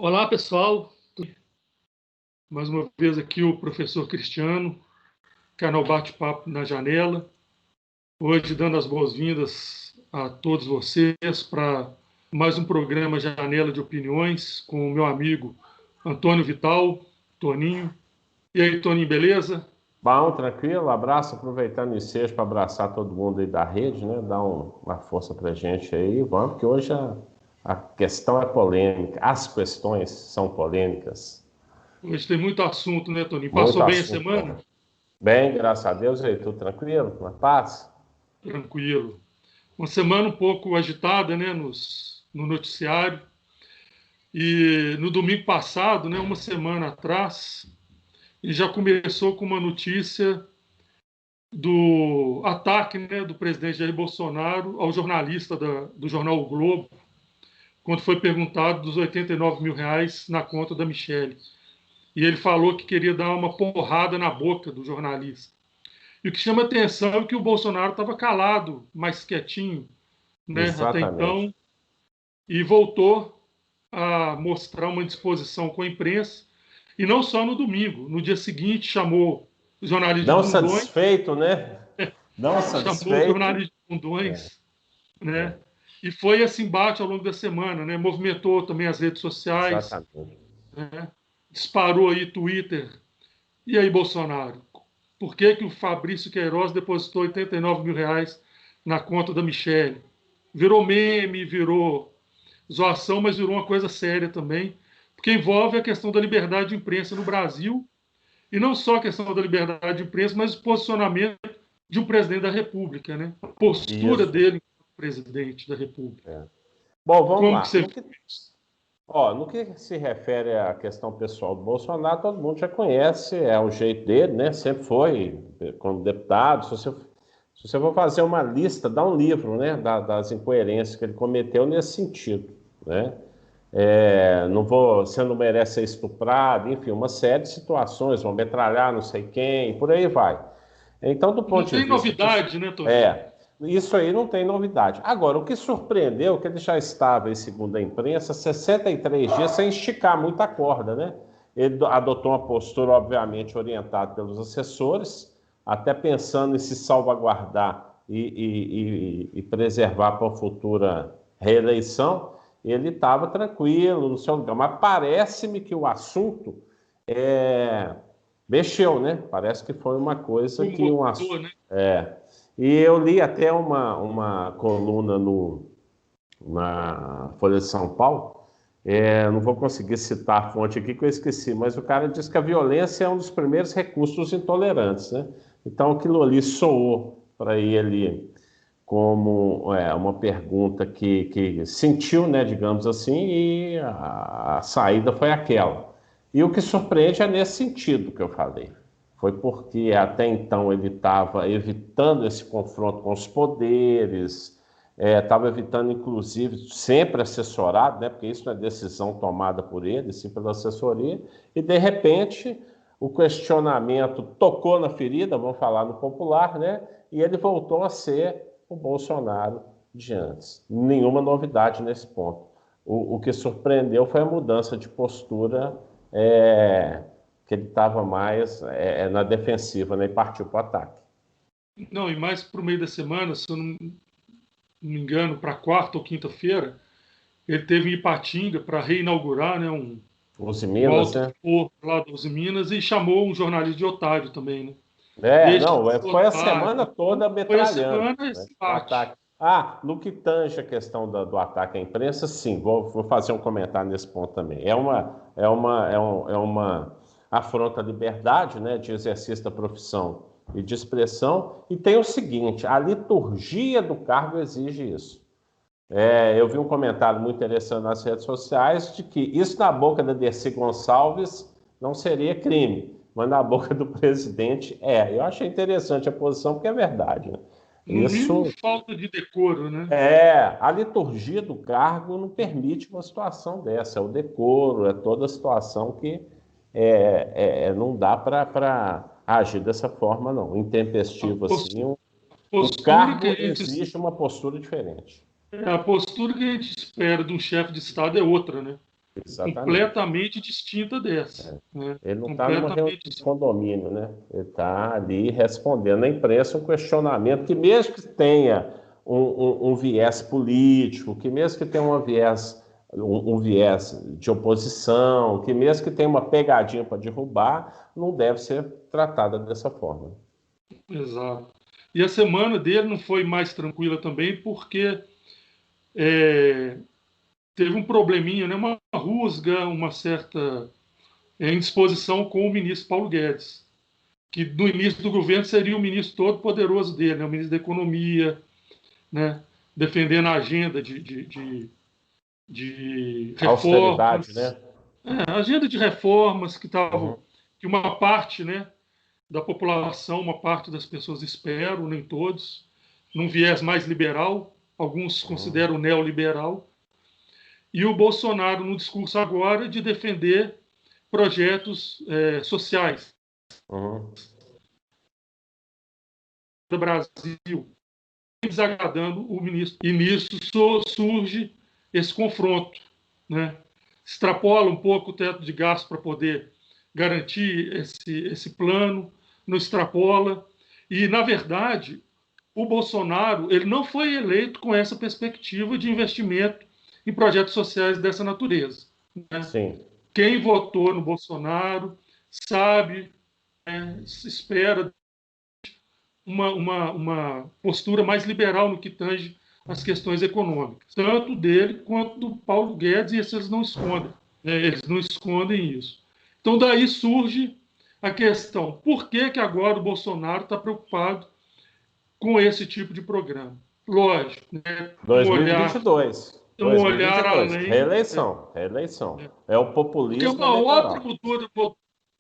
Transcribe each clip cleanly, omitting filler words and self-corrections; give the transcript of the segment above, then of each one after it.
Olá, pessoal. Mais uma vez aqui o professor Cristiano, canal Bate-Papo na Janela. Hoje dando as boas-vindas a todos vocês para mais um programa Janela de Opiniões com o meu amigo Antônio Vital, Toninho. E aí, Toninho, beleza? Bom, tranquilo, abraço, aproveitando o ensejo para abraçar todo mundo aí da rede, né? Dar uma força pra gente aí, vamos, porque hoje a questão é polêmica, as questões são polêmicas. Hoje tem muito assunto, né, Toninho? Muito Passou bem a assunto, semana? Bem, graças a Deus, aí, tudo tranquilo, na paz? Tranquilo. Uma semana um pouco agitada, né, no noticiário. E no domingo passado, né, uma semana atrás, ele já começou com uma notícia do ataque, né, do presidente Jair Bolsonaro ao jornalista do jornal O Globo, quando foi perguntado dos 89 mil reais na conta da Michelle. E ele falou que queria dar uma porrada na boca do jornalista. E o que chama atenção é que o Bolsonaro estava calado, mais quietinho, né, até Exatamente. então, e voltou a mostrar uma disposição com a imprensa, e não só no domingo. No dia seguinte, chamou os jornalistas de Não bundões, satisfeito, né? Não chamou os satisfeito. jornalistas de É, bundões, né? é, E foi esse embate ao longo da semana, né? Movimentou também as redes sociais, exatamente. né? Disparou aí Twitter. E aí, Bolsonaro? Por que que o Fabrício Queiroz depositou 89 mil reais na conta da Michelle? Virou meme, virou zoação, mas virou uma coisa séria também, porque envolve a questão da liberdade de imprensa no Brasil, e não só a questão da liberdade de imprensa, mas o posicionamento de um presidente da República, né? A postura Isso. dele como presidente da República. É. Bom, vamos Como que lá. você... No que se refere à questão pessoal do Bolsonaro, todo mundo já conhece, é o jeito dele, né? Sempre foi, como deputado. Se você for fazer uma lista, dá um livro, né? Das incoerências que ele cometeu nesse sentido, né? Não vou, você não merece ser estuprado, enfim, uma série de situações, vão metralhar não sei quem, e por aí vai. Então, do Não ponto de tem vista novidade, né, Toninho? é, isso aí não tem novidade. Agora, o que surpreendeu é que ele já estava, em segundo a imprensa, 63 dias sem esticar muita corda, né? Ele adotou uma postura, obviamente, orientada pelos assessores, até pensando em se salvaguardar e preservar para a futura reeleição. Ele estava tranquilo no seu lugar, mas parece-me que o assunto mexeu, né? Parece que foi uma coisa que Incomodou, né? e eu li até uma coluna na Folha de São Paulo, não vou conseguir citar a fonte aqui que eu esqueci, mas o cara diz que a violência é um dos primeiros recursos intolerantes, né? Então aquilo ali soou para ele como uma pergunta que sentiu, né, digamos assim, e a saída foi aquela. E o que surpreende é nesse sentido que eu falei. Foi porque até então ele estava evitando esse confronto com os poderes, estava evitando, inclusive, sempre assessorado, né, porque isso não é decisão tomada por ele, sim pela assessoria, e de repente o questionamento tocou na ferida, vamos falar no popular, né, e ele voltou a ser o Bolsonaro de antes. Nenhuma novidade nesse ponto. O que surpreendeu foi a mudança de postura, que ele estava mais na defensiva, né, e partiu para o ataque. Não, e mais para o meio da semana, se eu não me engano, para quarta ou quinta-feira, ele teve em Ipatinga para reinaugurar, né, Os um Minas, alto né? forno lá dos Minas, e chamou um jornalista de otário também, né? Deixa de Não, ser foi a otário. semana Então, toda foi a metralhando, semana né, esse o embate. ataque. No que tange a questão do ataque à imprensa, sim, vou fazer um comentário nesse ponto também. É uma afronta à liberdade, né, de exercício da profissão e de expressão, e tem o seguinte, a liturgia do cargo exige isso. Eu vi um comentário muito interessante nas redes sociais de que isso na boca da Dercy Gonçalves não seria crime, mas na boca do presidente é. Eu achei interessante a posição, porque é verdade, né? No mínimo, Isso falta de decoro, né? a liturgia do cargo não permite uma situação dessa, é o decoro, é toda a situação que não dá para agir dessa forma, não. A Intempestivo assim, o postura que cargo a gente, exige uma postura diferente. a postura que a gente espera de um chefe de Estado é outra, né? Exatamente. completamente distinta dessa. Né? Ele não está numa reunião de condomínio, né? Ele está ali respondendo à imprensa um questionamento que, mesmo que tenha um viés político, que mesmo que tenha um viés de oposição, que mesmo que tenha uma pegadinha para derrubar, não deve ser tratada dessa forma. Exato. E a semana dele não foi mais tranquila também, porque teve um probleminha, né? Uma rusga, uma certa indisposição com o ministro Paulo Guedes, que no início do governo seria o ministro todo poderoso dele, né? O ministro da Economia, né? Defendendo a agenda de Austeridade, reformas, né? agenda de reformas que Uhum. que uma parte, né, da população, uma parte das pessoas esperam, nem todos, num viés mais liberal, alguns Uhum. consideram neoliberal, e o Bolsonaro no discurso agora de defender projetos sociais Uhum. do Brasil, desagradando o ministro. E nisso surge esse confronto, né? Extrapola um pouco o teto de gasto para poder garantir esse plano, não extrapola. E, na verdade, o Bolsonaro ele não foi eleito com essa perspectiva de investimento em projetos sociais dessa natureza. Né? Sim. Quem votou no Bolsonaro sabe, espera uma postura mais liberal no que tange às questões econômicas, tanto dele quanto do Paulo Guedes, e isso eles não escondem, né? Eles não escondem isso. Então, daí surge a questão: por que, que agora o Bolsonaro está preocupado com esse tipo de programa? Lógico, né? Um olhar, 2022. um olhar 2022. além, Reeleição. Reeleição. né? É o Porque é populismo eleitoral.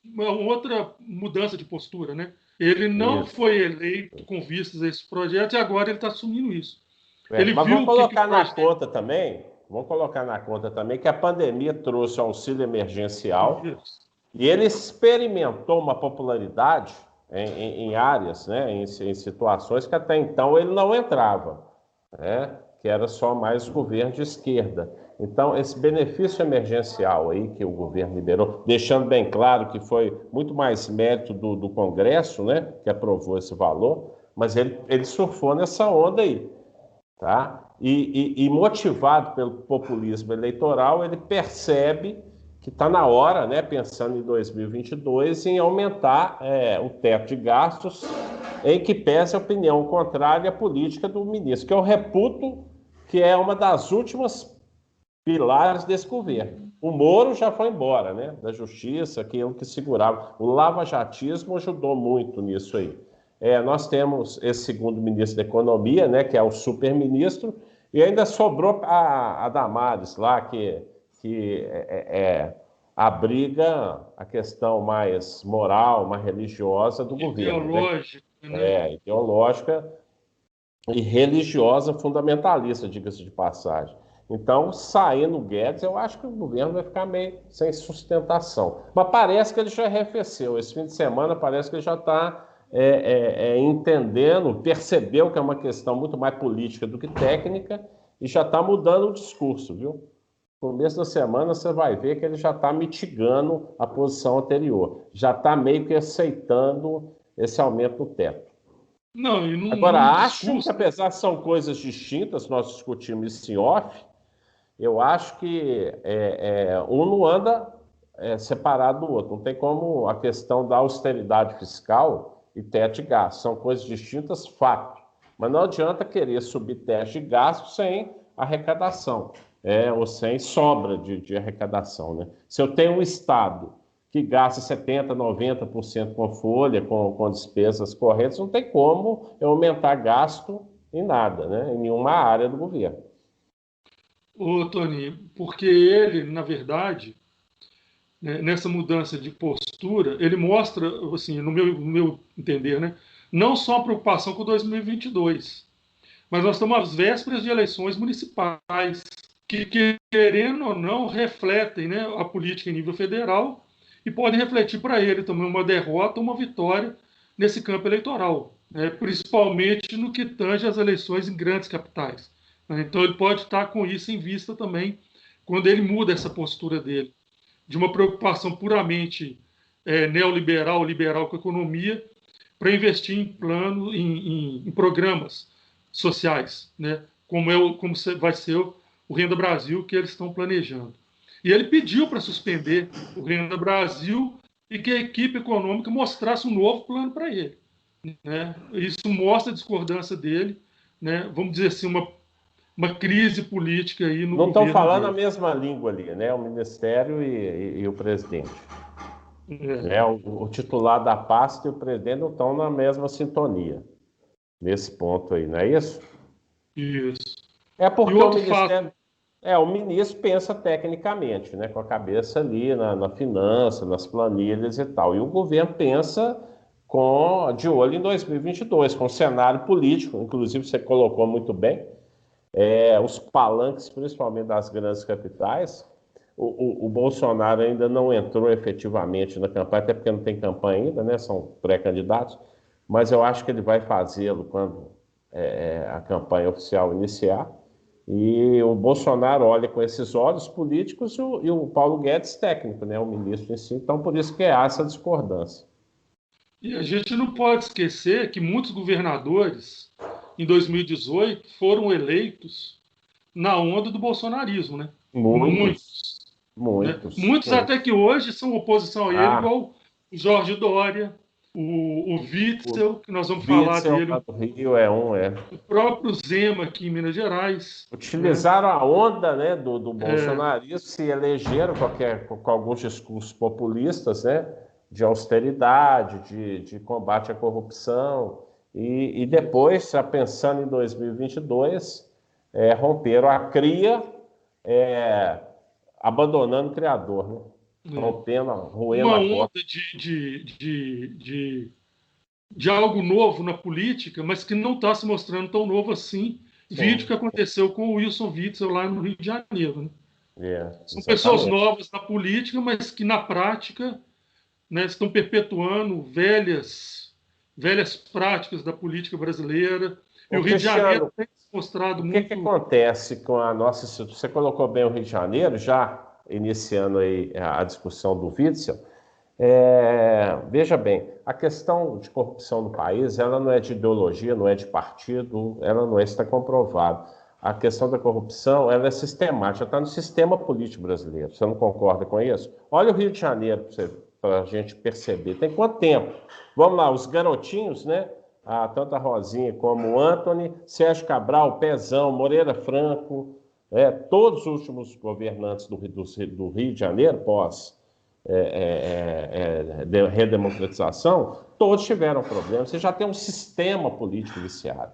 uma outra mudança de postura, né? Ele não Isso. foi eleito com vistas a esse projeto e agora ele está assumindo isso. É, Ele mas viu vamos o que o colocar na projeto. conta também, que a pandemia trouxe o auxílio emergencial e ele experimentou uma popularidade em áreas, né, em situações que até então ele não entrava, né, que era só mais governo de esquerda. Então, esse benefício emergencial aí que o governo liberou, deixando bem claro que foi muito mais mérito do Congresso, né, que aprovou esse valor, mas ele surfou nessa onda aí. Tá? E motivado pelo populismo eleitoral, ele percebe que está na hora, né, pensando em 2022, em aumentar o teto de gastos, em que pese a opinião contrária à política do ministro, que eu reputo que é uma das últimas pilares desse governo. O Moro já foi embora, né, da justiça, aquilo que segurava. O lavajatismo ajudou muito nisso aí. Nós temos esse segundo ministro da Economia, né, que é o super-ministro, e ainda sobrou a Damares lá, que abriga a questão mais moral, mais religiosa do governo, né? Ideológico, né? Ideológica e religiosa fundamentalista, diga-se de passagem. Então, saindo o Guedes, eu acho que o governo vai ficar meio sem sustentação. Mas parece que ele já arrefeceu. Esse fim de semana parece que ele já está entendendo, percebeu que é uma questão muito mais política do que técnica e já está mudando o discurso, viu? No começo da semana você vai ver que ele já está mitigando a posição anterior, já está meio que aceitando esse aumento do teto. Não, e Agora, num acho que discurso. apesar de são coisas distintas, nós discutimos isso em off, eu acho que um não anda separado do outro. Não tem como a questão da austeridade fiscal e teto de gasto. São coisas distintas, fato. Mas não adianta querer subir teto de gasto sem arrecadação, ou sem sobra de arrecadação. Né? Se eu tenho um Estado que gasta 70%, 90% com folha, com despesas correntes, não tem como eu aumentar gasto em nada, né? Em nenhuma área do governo. Ô, Tony, porque ele, na verdade, né, nessa mudança de postura, ele mostra, assim, no meu entender, né, não só a preocupação com 2022, mas nós estamos às vésperas de eleições municipais, que querendo ou não, refletem, né, a política em nível federal e podem refletir para ele também uma derrota ou uma vitória nesse campo eleitoral, né, principalmente no que tange às eleições em grandes capitais. Né. Então, ele pode estar com isso em vista também quando ele muda essa postura dele, de uma preocupação puramente neoliberal, liberal com a economia, para investir em programas sociais, né? Como vai ser o Renda Brasil que eles estão planejando. E ele pediu para suspender o Renda Brasil e que a equipe econômica mostrasse um novo plano para ele, né? Isso mostra a discordância dele, né? Vamos dizer assim, uma crise política aí no Não estão governo falando a dele. mesma língua ali, né? O Ministério e o presidente. Né? O titular da pasta e o presidente não estão na mesma sintonia nesse ponto aí, não é isso? Isso. É E porque o outro Ministério. fato, O ministro pensa tecnicamente, né? Com a cabeça ali na finança, nas planilhas e tal. E o governo pensa de olho em 2022, com o cenário político, inclusive você colocou muito bem, os palanques, principalmente das grandes capitais. O Bolsonaro ainda não entrou efetivamente na campanha, até porque não tem campanha ainda, né? São pré-candidatos, mas eu acho que ele vai fazê-lo quando a campanha oficial iniciar. E o Bolsonaro olha com esses olhos políticos e o Paulo Guedes técnico, né? O ministro em si. Então, por isso que há essa discordância. e a gente não pode esquecer que muitos governadores, em 2018, foram eleitos na onda do bolsonarismo, né? Muitos, Muitos, né? muitos, Muitos até muitos. que hoje são oposição a ele, Ah, igual o Jorge Dória, o o Witzel, que nós vamos falar Witzel dele, lá do Rio é um, o próprio Zema aqui em Minas Gerais, né? Utilizaram a onda, né, do É, bolsonarismo, se elegeram com alguns discursos populistas, né, de austeridade, de combate à corrupção, e depois, já pensando em 2022, romperam a cria, é, abandonando o criador, né, é. rompendo, roendo Uma a onda corda. de algo novo na política, mas que não está se mostrando tão novo assim. Vídeo Sim, que aconteceu com o Wilson Witzel lá no Rio de Janeiro, né? São pessoas exatamente. novas na política, mas que na prática, né, estão perpetuando velhas práticas da política brasileira. E Ô, o Rio de Janeiro Cristiano, tem se mostrado o que que muito. acontece com a nossa instituição? Você colocou bem o Rio de Janeiro, já iniciando aí a discussão do Witzel. Veja bem, a questão de corrupção no país, ela não é de ideologia, não é de partido, ela não está comprovado. A questão da corrupção, ela é sistemática, está no sistema político brasileiro. Você não concorda com isso? Olha o Rio de Janeiro para a gente perceber. Tem quanto tempo? Vamos lá, os garotinhos, né? Tanto a Rosinha como o Antony, Sérgio Cabral, Pezão, Moreira Franco, todos os últimos governantes do Rio de Janeiro, pós de redemocratização, todos tiveram problemas. Você já tem um sistema político viciado.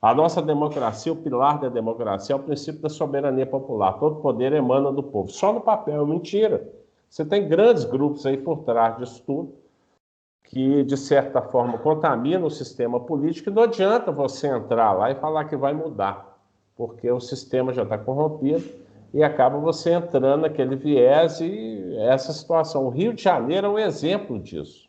A nossa democracia, o pilar da democracia é o princípio da soberania popular. Todo poder emana do povo. Só no papel, mentira. Você tem grandes grupos aí por trás disso tudo que, de certa forma, contaminam o sistema político e não adianta você entrar lá e falar que vai mudar, porque o sistema já está corrompido e acaba você entrando naquele viés e essa situação. O Rio de Janeiro é um exemplo disso.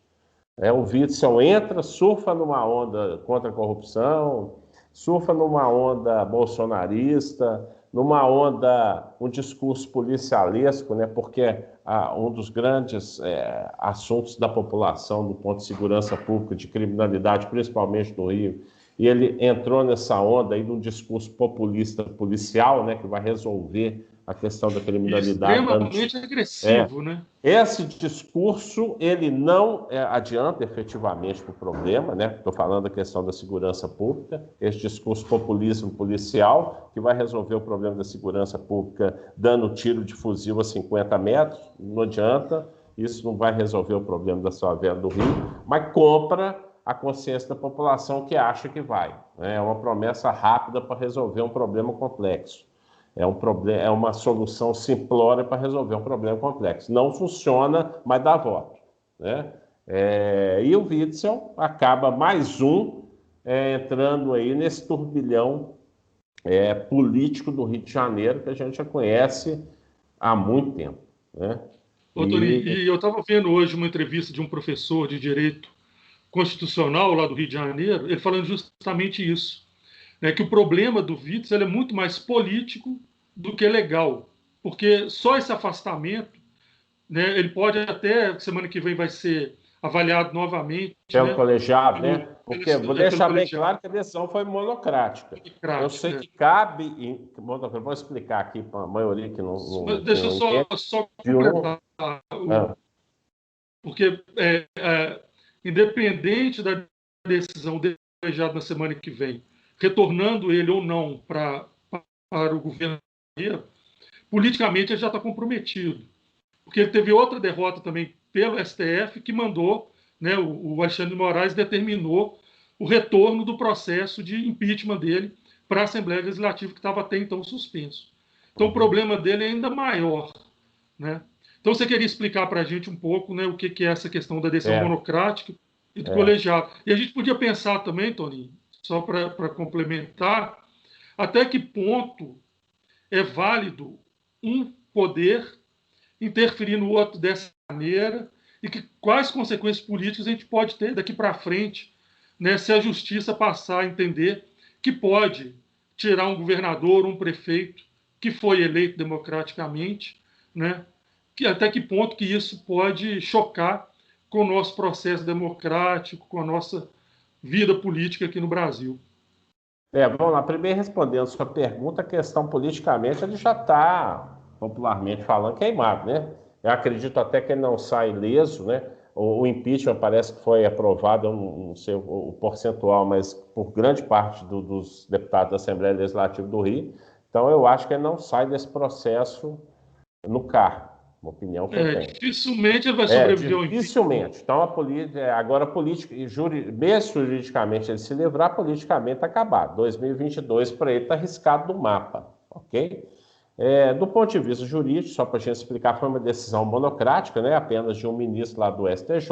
O Witzel entra, surfa numa onda contra a corrupção, surfa numa onda bolsonarista, numa onda, um discurso policialesco, né? Porque um dos grandes assuntos da população do ponto de segurança pública, de criminalidade, principalmente no Rio, e ele entrou nessa onda aí de um discurso populista policial, né? Que vai resolver a questão da criminalidade. Extremamente agressivo, né? Esse discurso, ele não adianta efetivamente para o problema, né? Estou falando da questão da segurança pública, esse discurso populismo policial, que vai resolver o problema da segurança pública dando tiro de fuzil a 50 metros, não adianta, isso não vai resolver o problema da favela do Rio, mas compra a consciência da população que acha que vai. É uma promessa rápida para resolver um problema complexo. É uma solução simplória para resolver um problema complexo. Não funciona, mas dá voto, né? E o Witzel acaba mais entrando aí nesse turbilhão político do Rio de Janeiro que a gente já conhece há muito tempo, né? Ô, Tony, e eu estava vendo hoje uma entrevista de um professor de direito constitucional lá do Rio de Janeiro, ele falando justamente isso, né, que o problema do Witzel é muito mais político do que legal. porque só esse afastamento, né, ele pode até, semana que vem vai ser avaliado novamente, Pelo né, colegiado, né? Porque vou pelo deixar bem colegiado claro que a decisão foi monocrática. Eu democrático, sei né? que cabe, vou explicar aqui para a maioria que Mas que deixa eu não entende, só de um. completar, Ah, porque independente da decisão do colegiado na semana que vem, retornando ele ou não para o governo, politicamente ele já está comprometido, porque ele teve outra derrota também pelo STF que mandou, né, o Alexandre de Moraes determinou o retorno do processo de impeachment dele para a Assembleia Legislativa que estava até então suspenso. Então o problema dele é ainda maior, né? Então você queria explicar para a gente um pouco, né, o que é essa questão da decisão é, monocrática e do é. colegiado. E a gente podia pensar também, Toninho, só para complementar, até que ponto é válido um poder interferir no outro dessa maneira e quais consequências políticas a gente pode ter daqui para frente, né, se a justiça passar a entender que pode tirar um governador, um prefeito que foi eleito democraticamente, né, até que ponto que isso pode chocar com o nosso processo democrático, com a nossa vida política aqui no Brasil. Vamos lá. Primeiro, respondendo a sua pergunta, a questão politicamente ele já está, popularmente falando, queimado, né? Eu acredito até que ele não sai ileso, né? O impeachment parece que foi aprovado, eu não sei o percentual, mas por grande parte dos deputados da Assembleia Legislativa do Rio. Então, eu acho que ele não sai desse processo no cargo, uma opinião que eu tenho. Dificilmente ele vai sobreviver ao impeachment. Dificilmente. Então, agora, mesmo juridicamente ele se livrar, politicamente está acabado. 2022 para ele está arriscado do mapa, ok? Do ponto de vista jurídico, só para a gente explicar, foi uma decisão monocrática, né? Apenas de um ministro lá do STJ,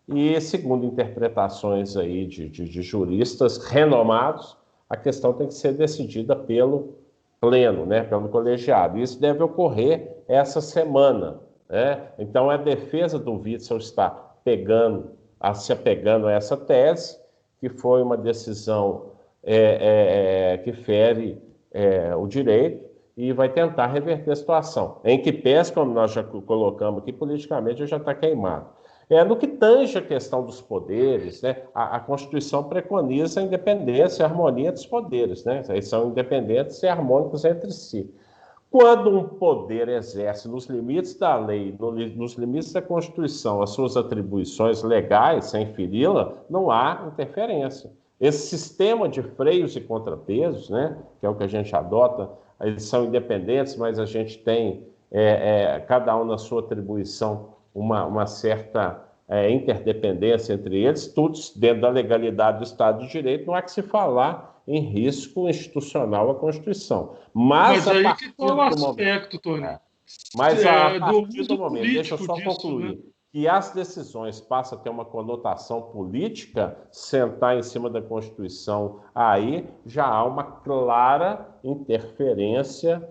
e segundo interpretações aí de juristas renomados, a questão tem que ser decidida pelo pleno, né? Pelo colegiado. Isso deve ocorrer essa semana, né? Então, a defesa do Witzel está se apegando a essa tese, que foi uma decisão que fere o direito, e vai tentar reverter a situação. Em que pese, como nós já colocamos aqui, politicamente já está queimado. No que tange a questão dos poderes, né, a Constituição preconiza a independência e a harmonia dos poderes, né? Eles são independentes e harmônicos entre si. Quando um poder exerce nos limites da lei, nos limites da Constituição, as suas atribuições legais, sem feri-la, não há interferência. Esse sistema de freios e contrapesos, né, que é o que a gente adota, eles são independentes, mas a gente tem, cada um na sua atribuição, uma certa interdependência entre eles, todos dentro da legalidade do Estado de Direito, não há que se falar em risco institucional à Constituição. Mas a aí partir que está o do momento... aspecto, Tony, Mas a do partir do uso momento, deixa eu político só disso, né? concluir, que as decisões passam a ter uma conotação política, sentar em cima da Constituição, aí já há uma clara interferência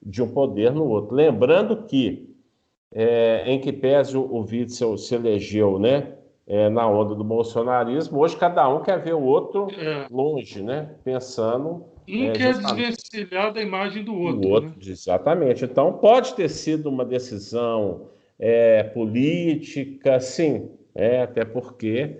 de um poder no outro. Lembrando que, em que pese o Witzel se elegeu, né, na onda do bolsonarismo, hoje cada um quer ver o outro longe, né, pensando Quer justamente desvencilhar da imagem do o outro, né? outro, exatamente. Então, pode ter sido uma decisão política, sim, até porque,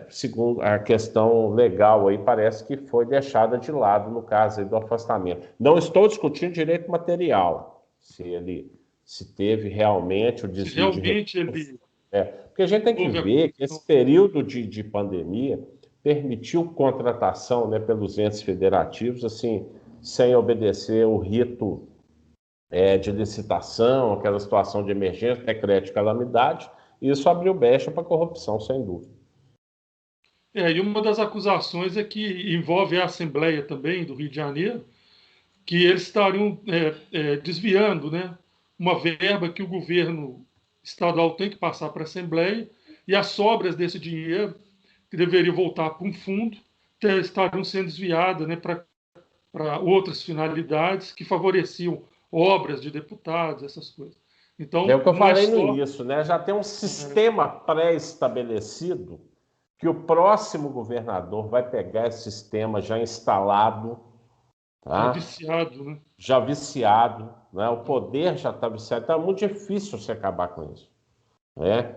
segundo a questão legal aí, parece que foi deixada de lado no caso aí do afastamento. Não estou discutindo direito material, se teve realmente o Se desvio de realmente recursos. ele Porque a gente tem que houve a ver que esse período de pandemia permitiu contratação, né, pelos entes federativos, assim, sem obedecer o rito de licitação, aquela situação de emergência, decreto de calamidade, e isso abriu brecha para corrupção, sem dúvida. e uma das acusações é que envolve a Assembleia também do Rio de Janeiro, que eles estariam desviando, né, uma verba que o governo estadual tem que passar para a Assembleia, e as sobras desse dinheiro, que deveria voltar para um fundo, estariam sendo desviadas, né, para outras finalidades que favoreciam obras de deputados, essas coisas. É Então, o que eu não é falei no só... início, né? Já tem um sistema pré-estabelecido que o próximo governador vai pegar esse sistema já instalado, Já tá? viciado, né? Já viciado, né? O poder já está viciado, então é muito difícil você acabar com isso, né?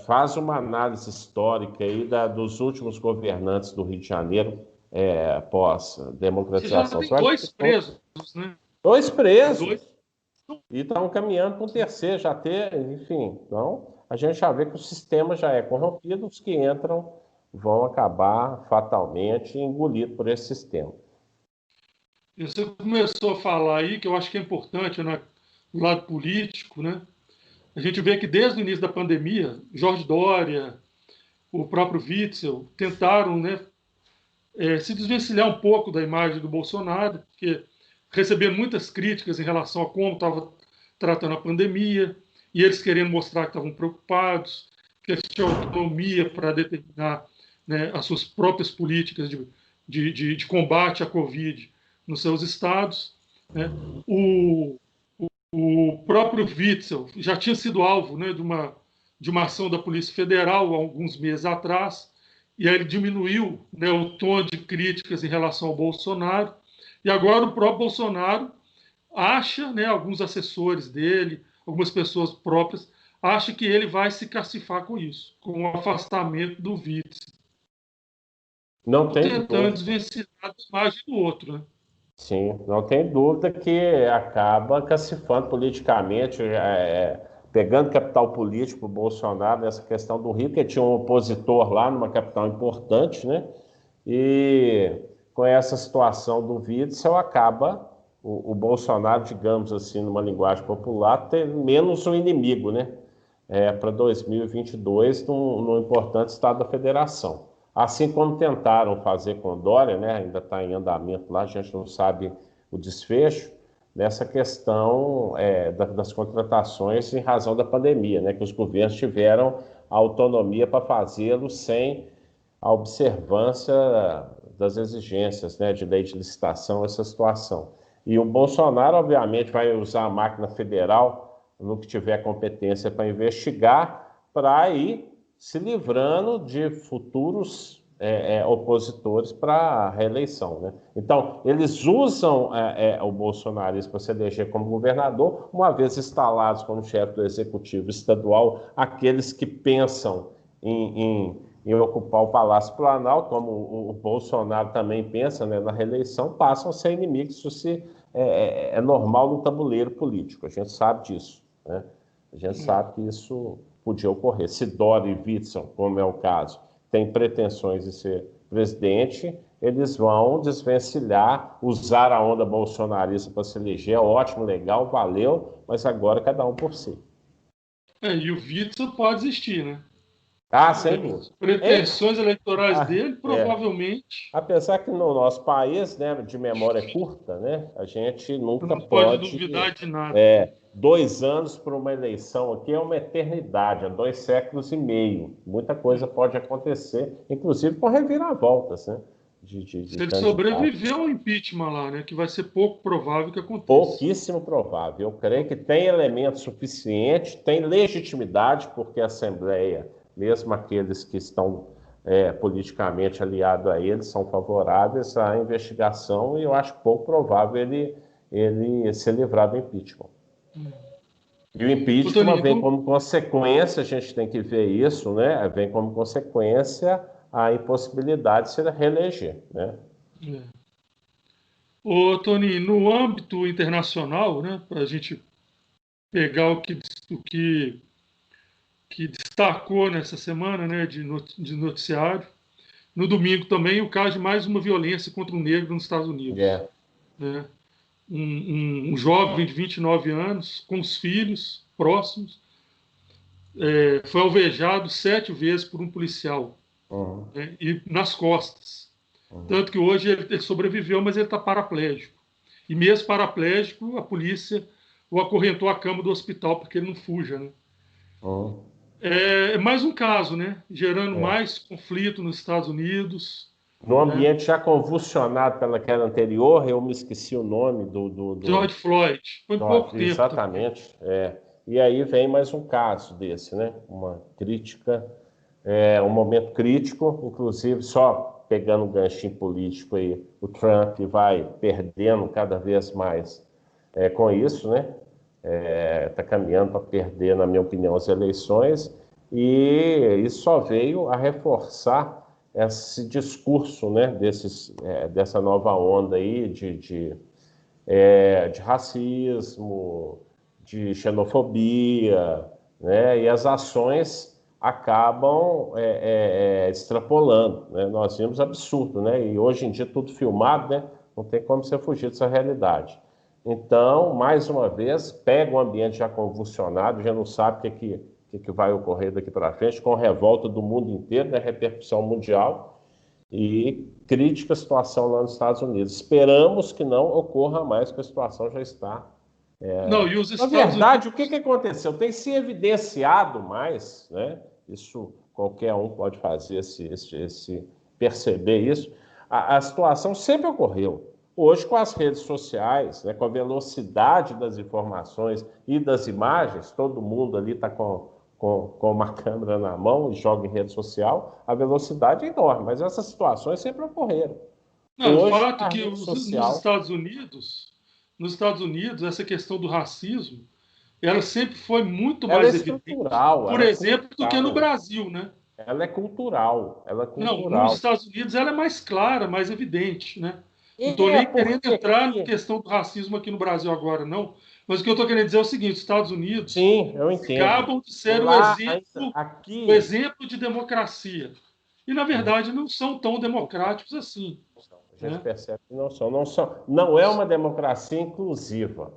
Faz uma análise histórica aí dos últimos governantes do Rio de Janeiro, Você já pós-democratização. Você tem vai ver que dois presos, né? dois Dois. presos e estão caminhando para um terceiro, já ter, enfim. Então, a gente já vê que o sistema já é corrompido, os que entram vão acabar fatalmente engolidos por esse sistema. E você começou a falar aí, que eu acho que é importante, né, no lado político, né? A gente vê que desde o início da pandemia, Jorge Dória, o próprio Witzel, tentaram, né, se desvencilhar um pouco da imagem do Bolsonaro, porque receberam muitas críticas em relação a como estava tratando a pandemia, e eles querendo mostrar que estavam preocupados, que eles tinham autonomia para determinar, né, as suas próprias políticas de combate à Covid nos seus estados. Né? O, o próprio Witzel já tinha sido alvo, né, de uma ação da Polícia Federal há alguns meses atrás, e aí ele diminuiu, né, o tom de críticas em relação ao Bolsonaro, e agora o próprio Bolsonaro acha, né, alguns assessores dele, algumas pessoas próprias, acha que ele vai se cacifar com isso, com o afastamento do Witzel, Não tem tentando dúvida. desvencilhar a imagem do outro. Né? Sim, não tem dúvida que acaba cacifando politicamente, pegando capital político o Bolsonaro nessa questão do Rio, que tinha um opositor lá numa capital importante, né? E com essa situação do Witzel, acaba o Bolsonaro, digamos assim, numa linguagem popular, ter menos um inimigo, né? Para 2022, no importante Estado da Federação. Assim como tentaram fazer com Dória, né? Ainda está em andamento lá, a gente não sabe o desfecho, nessa questão das contratações em razão da pandemia, né? Que os governos tiveram a autonomia para fazê-lo sem a observância das exigências, né, de lei de licitação, essa situação. E o Bolsonaro, obviamente, vai usar a máquina federal no que tiver competência para investigar, para ir se livrando de futuros opositores para a reeleição. Né? Então, eles usam o bolsonarismo para se eleger como governador, uma vez instalados como chefe do executivo estadual, aqueles que pensam em ocupar o Palácio Planalto, como o Bolsonaro também pensa, né, na reeleição, passam a ser inimigos. Isso é normal no tabuleiro político, a gente sabe disso. Né? A gente sabe que isso podia ocorrer. Se Dória e Witzel, como é o caso, têm pretensões de ser presidente, eles vão desvencilhar, usar a onda bolsonarista para se eleger, ótimo, legal, valeu, mas agora cada um por si. E o Witzel pode existir, né? Ah, sem dúvida. Pretensões eleitorais Ah, dele, provavelmente. Apesar que no nosso país, né, de memória curta, né, a gente nunca Não pode pode. duvidar de nada. 2 anos para uma eleição aqui é uma eternidade, é 2 séculos e meio. Muita coisa pode acontecer, inclusive com reviravoltas, né, de Se ele candidatos. sobreviver ao impeachment lá, né? Que vai ser pouco provável que aconteça. Pouquíssimo provável. Eu creio que tem elementos suficientes, tem legitimidade, porque a Assembleia, mesmo aqueles que estão politicamente aliados a eles, são favoráveis à investigação, e eu acho pouco provável ele ser livrado do impeachment. E o impeachment vem como consequência, a gente tem que ver isso, né? Vem como consequência a impossibilidade de se reeleger, né? Ô, Tony, no âmbito internacional, né, para a gente pegar o que destacou nessa semana, né, de noticiário, no domingo também o caso de mais uma violência contra um negro nos Estados Unidos. Né? Um jovem de 29 anos, com os filhos próximos, foi alvejado 7 vezes por um policial, né, e nas costas. Tanto que hoje ele sobreviveu, mas ele está paraplégico. E mesmo paraplégico, a polícia o acorrentou à cama do hospital para que ele não fuja. Né? É mais um caso, né? Gerando mais conflito nos Estados Unidos. No ambiente já convulsionado pela queda anterior, eu me esqueci o nome do... George Floyd. Foi pouco tempo. Exatamente. E aí vem mais um caso desse, né? Uma crítica, um momento crítico, inclusive só pegando um ganchinho político aí, o Trump vai perdendo cada vez mais com isso, né? Está caminhando para perder, na minha opinião, as eleições, e isso só veio a reforçar esse discurso, né, dessa nova onda aí de racismo, de xenofobia, né, e as ações acabam extrapolando, né? Nós vimos absurdo, né? E hoje em dia tudo filmado, né? Não tem como você fugir dessa realidade. Então, mais uma vez, pega um ambiente já convulsionado, já não sabe o que vai ocorrer daqui para frente, com revolta do mundo inteiro, né? Repercussão mundial, e crítica a situação lá nos Estados Unidos. Esperamos que não ocorra mais, que a situação já está. Não, e os Na Estados verdade, Unidos... o que aconteceu? Tem se evidenciado mais, né? Isso qualquer um pode fazer, perceber isso. A situação sempre ocorreu. Hoje, com as redes sociais, né, com a velocidade das informações e das imagens, todo mundo ali está com uma câmera na mão e joga em rede social, a velocidade é enorme, mas essas situações sempre ocorreram. Não, o Hoje, fato a que rede nos social... Estados Unidos, essa questão do racismo, ela sempre foi muito ela é mais evidente, estrutural, por ela é exemplo, do que no cultural, Brasil, né? ela é cultural, ela é Não, nos cultural. Estados Unidos ela é mais clara, mais evidente, né? Não estou nem querendo Porque entrar na aqui... questão do racismo aqui no Brasil agora, não. Mas o que eu estou querendo dizer é o seguinte: os Estados Unidos Sim, eu entendo. acabam de ser Lá, ainda, o aqui... exemplo de democracia. E, na verdade, não são tão democráticos assim. A gente Né? percebe que não é uma democracia inclusiva.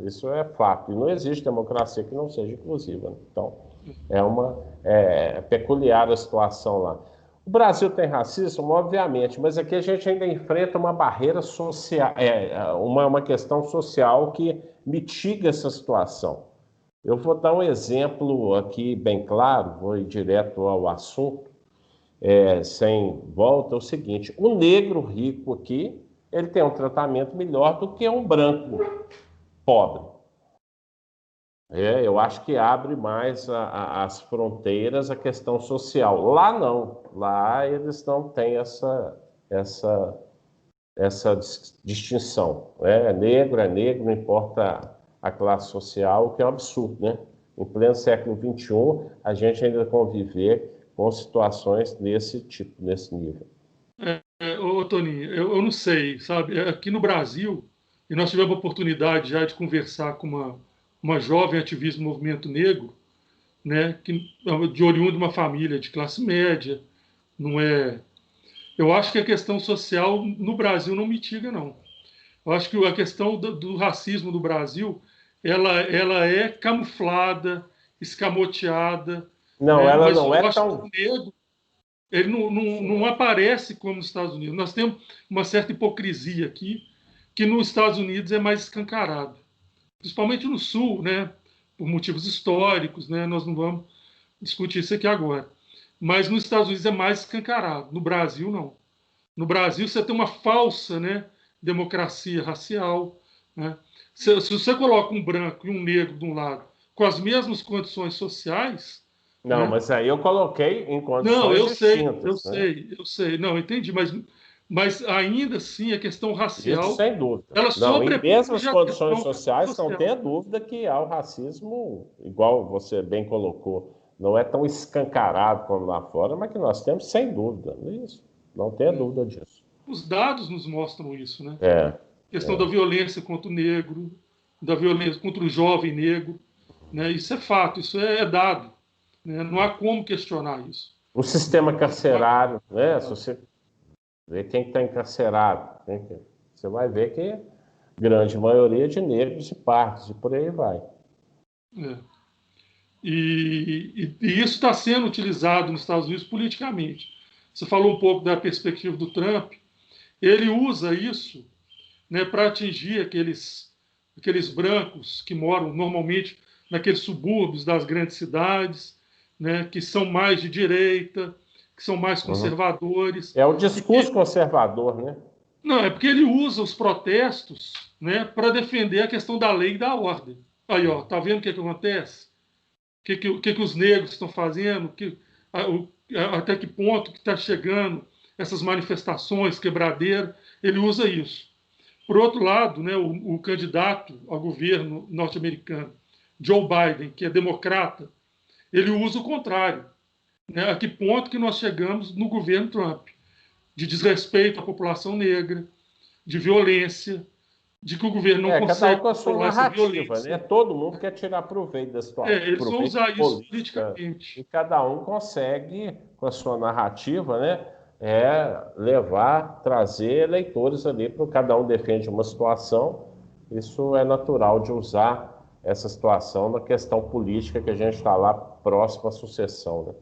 Isso é fato. E não existe democracia que não seja inclusiva. Né? Então, é peculiar a situação lá. O Brasil tem racismo, obviamente, mas aqui a gente ainda enfrenta uma barreira social, uma questão social que mitiga essa situação. Eu vou dar um exemplo aqui bem claro, vou ir direto ao assunto. Sem volta, é o seguinte: o negro rico aqui, ele tem um tratamento melhor do que um branco pobre. Eu acho que abre mais as fronteiras a questão social. Lá não, lá eles não têm essa, essa distinção. Negro é negro, não importa a classe social, o que é um absurdo, né? Em pleno século XXI, a gente ainda conviver com situações desse tipo, nesse nível. Toninho, eu não sei, sabe? Aqui no Brasil, e nós tivemos a oportunidade já de conversar com uma jovem ativista do movimento negro, né, de oriundo de uma família de classe média, não é? Eu acho que a questão social no Brasil não mitiga, não. Eu acho que a questão do racismo no Brasil, ela é camuflada, escamoteada, Não, né? ela Mas não eu é acho que tão... o negro ele não aparece como nos Estados Unidos. Nós temos uma certa hipocrisia aqui, que nos Estados Unidos é mais escancarado. Principalmente no Sul, né? Por motivos históricos, né? Nós não vamos discutir isso aqui agora. Mas nos Estados Unidos é mais escancarado. No Brasil, não. No Brasil, você tem uma falsa, né, democracia racial. Né? Se você coloca um branco e um negro de um lado com as mesmas condições sociais, Não, né? mas aí eu coloquei em Não, condições distintas, né? eu sei. Não, entendi, mas ainda assim a questão Isso racial, sem dúvida. ela Não, em mesmas sobrepuja a condições questão sociais, não social. tenha dúvida que há o racismo, igual você bem colocou, não é tão escancarado como lá fora, mas que nós temos sem dúvida. Isso, não tenha dúvida disso. Os dados nos mostram isso, né? É, A questão da violência contra o negro, da violência contra o jovem negro, né? Isso é fato, isso é dado, né? Não há como questionar isso. o sistema carcerário, né? Se você vê quem está encarcerado, você vai ver que grande maioria é de negros e pardos, e por aí vai. É. E isso está sendo utilizado nos Estados Unidos politicamente. Você falou um pouco da perspectiva do Trump. Ele usa isso, né, para atingir aqueles brancos que moram normalmente naqueles subúrbios das grandes cidades, né, que são mais de direita, que são mais conservadores. É o discurso conservador, né? Não, é porque ele usa os protestos, né, para defender a questão da lei e da ordem. Aí, ó, tá vendo o que acontece? O que os negros estão fazendo? Até que ponto que está chegando essas manifestações, quebradeira, ele usa isso. Por outro lado, né, o candidato ao governo norte-americano, Joe Biden, que é democrata, ele usa o contrário. Né? A que ponto que nós chegamos no governo Trump? De desrespeito à população negra, de violência, de que o governo não Cada um consegue com a sua controlar essa narrativa, né? violência. Todo mundo quer tirar proveito da situação, Eles vão proveito usar isso política, e politicamente. cada um consegue, com a sua narrativa, né, levar, trazer eleitores ali, para cada um defende uma situação. Isso é natural de usar essa situação na questão política que a gente está lá próximo à sucessão, né?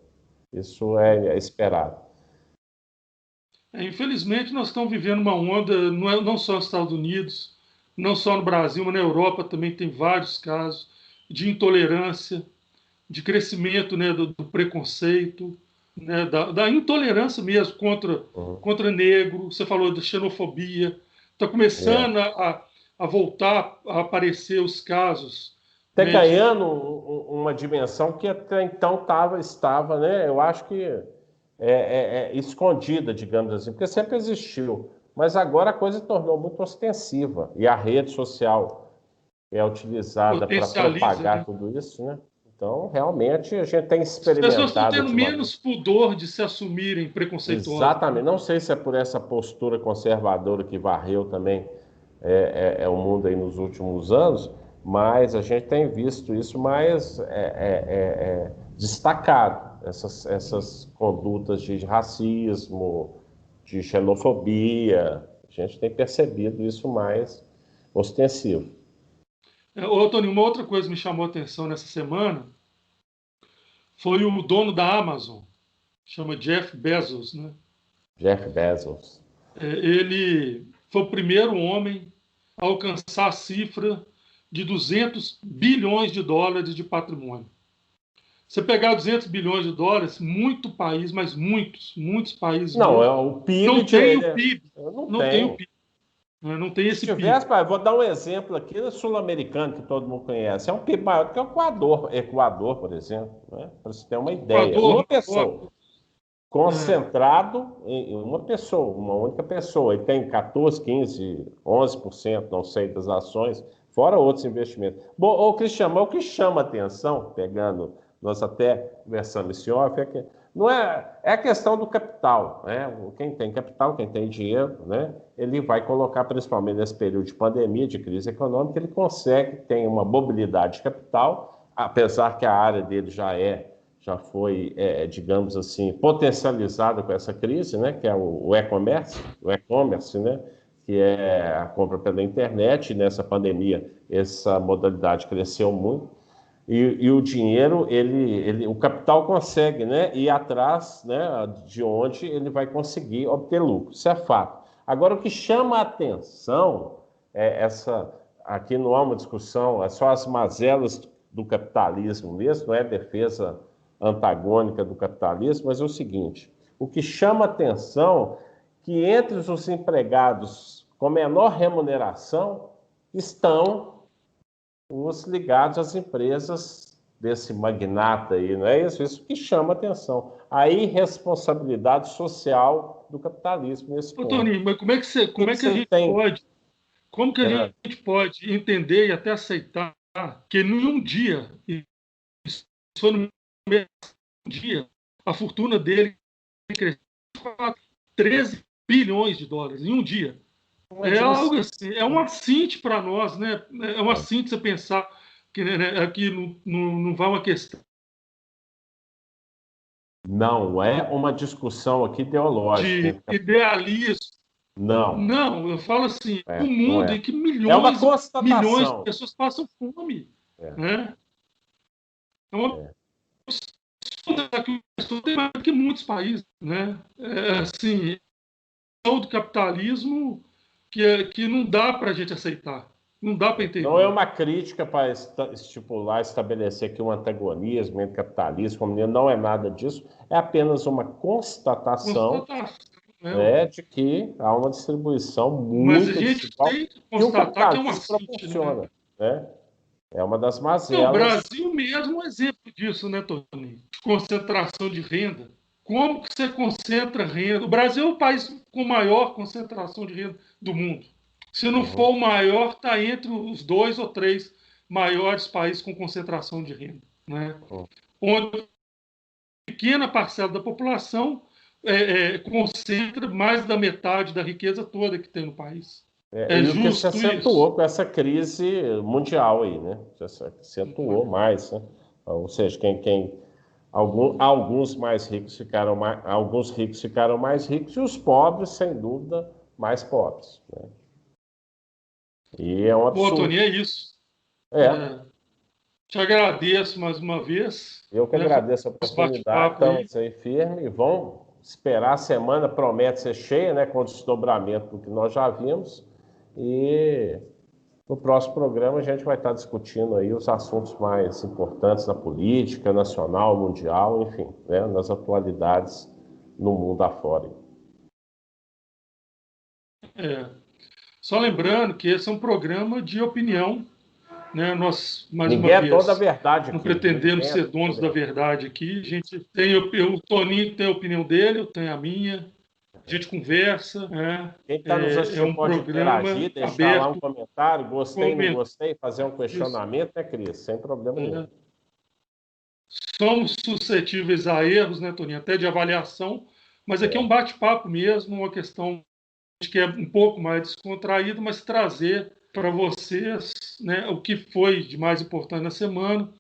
Isso é esperado. Infelizmente, nós estamos vivendo uma onda, não só nos Estados Unidos, não só no Brasil, mas na Europa também tem vários casos de intolerância, de crescimento, né, do preconceito, né, da intolerância mesmo contra negro. Você falou da xenofobia. Está começando a voltar a aparecer os casos. Está Né, ganhando uma dimensão que até então estava, né? Eu acho que escondida, digamos assim, porque sempre existiu. Mas agora a coisa tornou muito ostensiva. E a rede social é utilizada para propagar, né, tudo isso, né? Então, realmente, a gente tem experimentado. As pessoas estão tendo menos pudor de se assumirem preconceituosas. Exatamente. Não sei se é por essa postura conservadora que varreu também o mundo aí nos últimos anos, mas a gente tem visto isso mais destacado, essas condutas de racismo, de xenofobia. A gente tem percebido isso mais ostensivo. Tony, uma outra coisa que me chamou a atenção nessa semana foi o dono da Amazon, chama Jeff Bezos, né? Jeff Bezos. Ele foi o primeiro homem a alcançar a cifra de 200 bilhões de dólares de patrimônio. Você pegar 200 bilhões de dólares, muito país, mas muitos países. Não, é o PIB. Não tem o PIB. Não tem o PIB. Não tem esse PIB. Vou dar um exemplo aqui do sul-americano que todo mundo conhece. É um PIB maior do que o Equador, por exemplo, né? Para você ter uma ideia. Uma pessoa concentrado em uma pessoa, uma única pessoa, e tem 14, 15, 11%, não sei, das ações, fora outros investimentos. Bom, Cristiano, o que chama atenção, nós até conversamos esse off, é a questão do capital, né? Quem tem capital, quem tem dinheiro, né? Ele vai colocar, principalmente nesse período de pandemia, de crise econômica, ele consegue, tem uma mobilidade de capital, apesar que a área dele já foi, digamos assim, potencializada com essa crise, né? Que é o e-commerce, né? Que é a compra pela internet. E nessa pandemia, essa modalidade cresceu muito. E o dinheiro, o capital consegue, né, ir atrás, né, de onde ele vai conseguir obter lucro. Isso é fato. Agora, o que chama a atenção aqui não há uma discussão, é só as mazelas do capitalismo mesmo, não é defesa antagônica do capitalismo, mas é o seguinte: o que chama a atenção é que entre os empregados com menor remuneração estão os ligados às empresas desse magnata aí, não é isso? Isso que chama a atenção. A irresponsabilidade social do capitalismo nesse ponto. Toninho, mas como é que a gente pode entender e até aceitar que em um dia, isso foi no mesmo dia, a fortuna dele cresceu 13 bilhões de dólares em um dia? É algo assim, é um assinte para nós, né? É um assinte você pensar que aqui não vai uma questão. Não é uma discussão aqui ideológica. De idealismo. Não, eu falo assim, um mundo em que milhões de pessoas passam fome. Né? É uma questão que muitos países, né? Assim, do capitalismo que não dá para a gente aceitar, não dá para entender. Não é uma crítica para estabelecer aqui um antagonismo entre capitalismo e comunismo, não é nada disso, é apenas uma constatação de que há uma distribuição muito desigual. Mas a gente tem que constatar que é uma proporciona, né? É uma das mazelas. O Brasil mesmo é um exemplo disso, né, Tony? Concentração de renda, como que você concentra renda? O Brasil é o país com maior concentração de renda do mundo. Se não for o maior, está entre os 2 ou 3 maiores países com concentração de renda, né? Onde pequena parcela da população concentra mais da metade da riqueza toda que tem no país. E o que se acentuou isso com essa crise mundial aí, né? Se acentuou mais, né? Ou seja, alguns mais ricos ficaram alguns ricos ficaram mais ricos e os pobres, sem dúvida, mais pobres, né? E é um absurdo. Bom, Tony, é isso. Te agradeço mais uma vez. Eu que agradeço a oportunidade. Estamos aí firme e vamos esperar. A semana promete ser cheia, né, com o desdobramento do que nós já vimos. E no próximo programa a gente vai estar discutindo aí os assuntos mais importantes da política nacional, mundial, enfim, né, nas atualidades no mundo afora. Só lembrando que esse é um programa de opinião, né? Nós, mais Ninguém uma vez, é dono da verdade não aqui. pretendemos ser donos da verdade aqui. A gente tem, o Toninho tem a opinião dele, eu tenho a minha. A gente conversa, né? Quem está nos assistindo pode interagir, deixar lá um comentário, gostei, não gostei, fazer um questionamento, né, Cris? Sem problema nenhum. Somos suscetíveis a erros, né, Toninho? Até de avaliação, mas aqui é um bate-papo mesmo, uma questão que é um pouco mais descontraído, mas trazer para vocês, né, o que foi de mais importante na semana.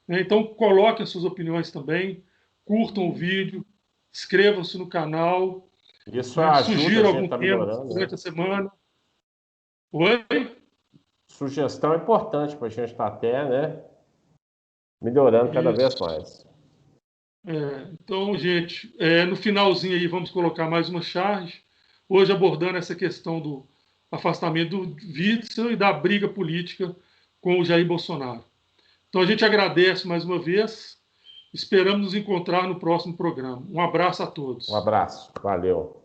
Né? Então, coloquem suas opiniões também, curtam o vídeo, inscrevam-se no canal. Isso ajuda, sugiram a gente tá melhorando durante a semana. Oi? Sugestão é importante para a gente estar até, né, melhorando cada vez mais. Então, gente, no finalzinho aí vamos colocar mais uma charge. Hoje abordando essa questão do afastamento do Witzel e da briga política com o Jair Bolsonaro. Então a gente agradece mais uma vez. Esperamos nos encontrar no próximo programa. Um abraço a todos. Um abraço. Valeu.